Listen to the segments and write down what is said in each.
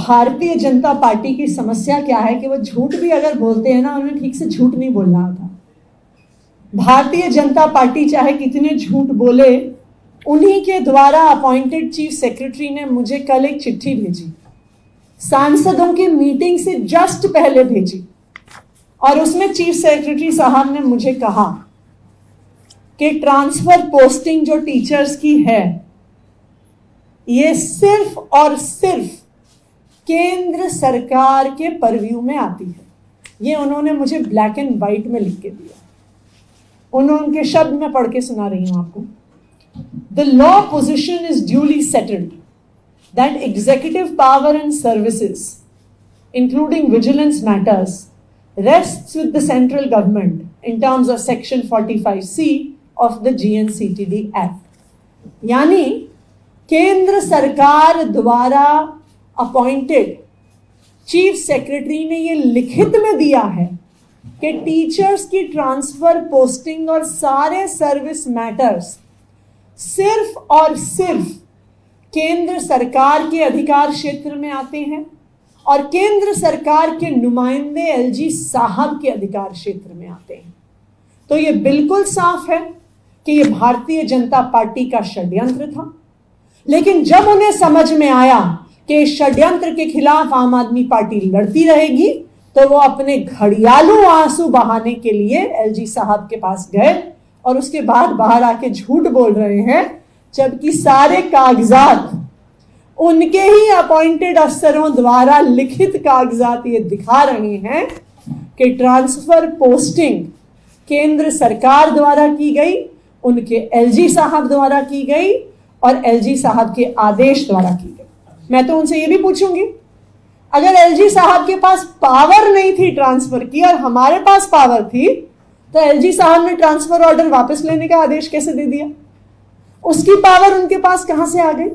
Bharatiya Janata party की समस्या क्या है कि वो झूठ भी अगर बोलते हैं ना, उन्हें ठीक से झूठ नहीं बोलना आता। भारतीय जनता पार्टी चाहे कितने झूठ बोले, उन्हीं के द्वारा अपॉइंटेड चीफ सेक्रेटरी ने मुझे कल एक चिट्ठी भेजी, सांसदों की मीटिंग से जस्ट पहले भेजी, और उसमें चीफ सेक्रेटरी साहब ने मुझे कहा कि ट्रांसफर पोस्टिंग जो टीचर्स की है, ये सिर्फ और सिर्फ केंद्र सरकार के परव्यू में आती है। ये उन्होंने मुझे ब्लैक एंड व्हाइट में लिख के दिया। उनके शब्द में पढ़ के सुना रही हूं आपको। The law position is duly settled that executive power and services including vigilance matters rests with the central government in terms of section 45C of the GNCTD Act. यानी केंद्र सरकार द्वारा अपॉइंटेड चीफ सेक्रेटरी ने ये लिखित में दिया है कि टीचर्स की ट्रांसफर पोस्टिंग और सारे सर्विस मैटर्स सिर्फ और सिर्फ केंद्र सरकार के अधिकार क्षेत्र में आते हैं और केंद्र सरकार के नुमाइंदे एलजी साहब के अधिकार क्षेत्र में आते हैं। तो ये बिल्कुल साफ है कि ये भारतीय जनता पार्टी का षड्यंत्र था। लेकिन जब उन्हें समझ में आया कि इस षड्यंत्र के खिलाफ आम आदमी पार्टी लड़ती रहेगी, तो वो अपने घड़ियालू आंसू बहाने के लिए एलजी साहब के पास गए और उसके बाद बाहर आके झूठ बोल रहे हैं, जबकि सारे कागजात उनके ही अपॉइंटेड अफसरों द्वारा लिखित कागजात ये दिखा रहे हैं कि ट्रांसफर पोस्टिंग केंद्र सरकार द्वारा की गई, उनके एलजी साहब द्वारा की गई और एलजी साहब के आदेश द्वारा की गई। मैं तो उनसे ये भी पूछूंगी, अगर एलजी साहब के पास पावर नहीं थी ट्रांसफर की और हमारे पास पावर थी, तो एलजी साहब ने ट्रांसफर ऑर्डर वापस लेने का आदेश कैसे दे दिया? उसकी पावर उनके पास कहां से आ गई?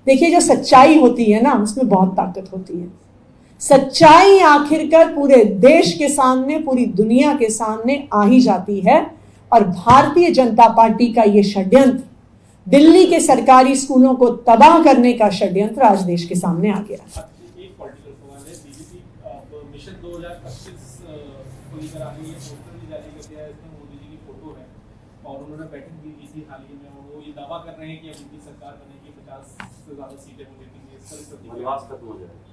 देखिए, जो सच्चाई होती है ना, उसमें बहुत ताकत होती है। सच्चाई आखिरकार पूरे देश के सामने, पूरी दुनिया के सामने आ ही जाती है। और भारतीय जनता पार्टी का ये षड्यंत्र, दिल्ली के सरकारी स्कूलों को तबाह करने का षड्यंत्र, आज देश के सामने आ गया। एक पॉलिटिकल सवाल है, बीजेपी मिशन 2025 को लेकर आ रही है, पोस्टर भी जारी कर दिया है, इसमें मोदी जी की फोटो है और उन्होंने बैठक भी की थी हाल ही में, वो ये दावा कर रहे हैं कि अब उनकी सरकार बनेगी, 50 से ज्यादा सीटें वो जीतेंगे। इस पर विवाद खत्म हो जाएगा।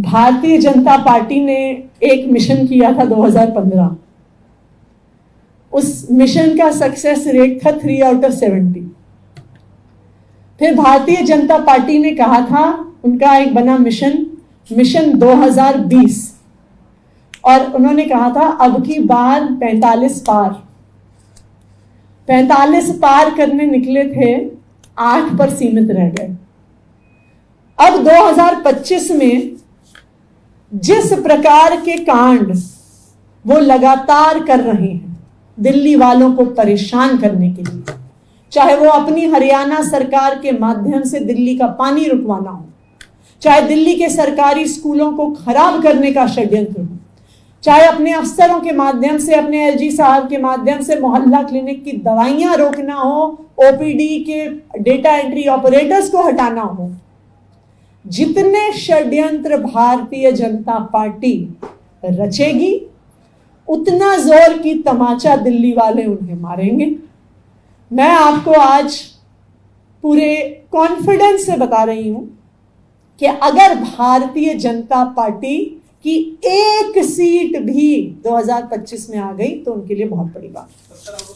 भारतीय जनता पार्टी ने एक मिशन किया था 2015, उस मिशन का सक्सेस रेट था 3 आउट ऑफ 70। फिर भारतीय जनता पार्टी ने कहा था, उनका एक बना मिशन 2020, और उन्होंने कहा था अब की बार 45 पार करने निकले थे, 8 पर सीमित रह गए। अब 2025 में जिस प्रकार के कांड वो लगातार कर रहे हैं दिल्ली वालों को परेशान करने के लिए, चाहे वो अपनी हरियाणा सरकार के माध्यम से दिल्ली का पानी रुकवाना हो, चाहे दिल्ली के सरकारी स्कूलों को खराब करने का षड्यंत्र हो, चाहे अपने अफसरों के माध्यम से, अपने एलजी साहब के माध्यम से मोहल्ला क्लिनिक की दवाइयां रोकना हो, ओपीडी के डेटा एंट्री ऑपरेटर्स को हटाना हो, जितने षड्यंत्र भारतीय जनता पार्टी रचेगी, उतना जोर की तमाचा दिल्ली वाले उन्हें मारेंगे। मैं आपको आज पूरे कॉन्फिडेंस से बता रही हूं कि अगर भारतीय जनता पार्टी की एक सीट भी 2025 में आ गई तो उनके लिए बहुत बड़ी बात है।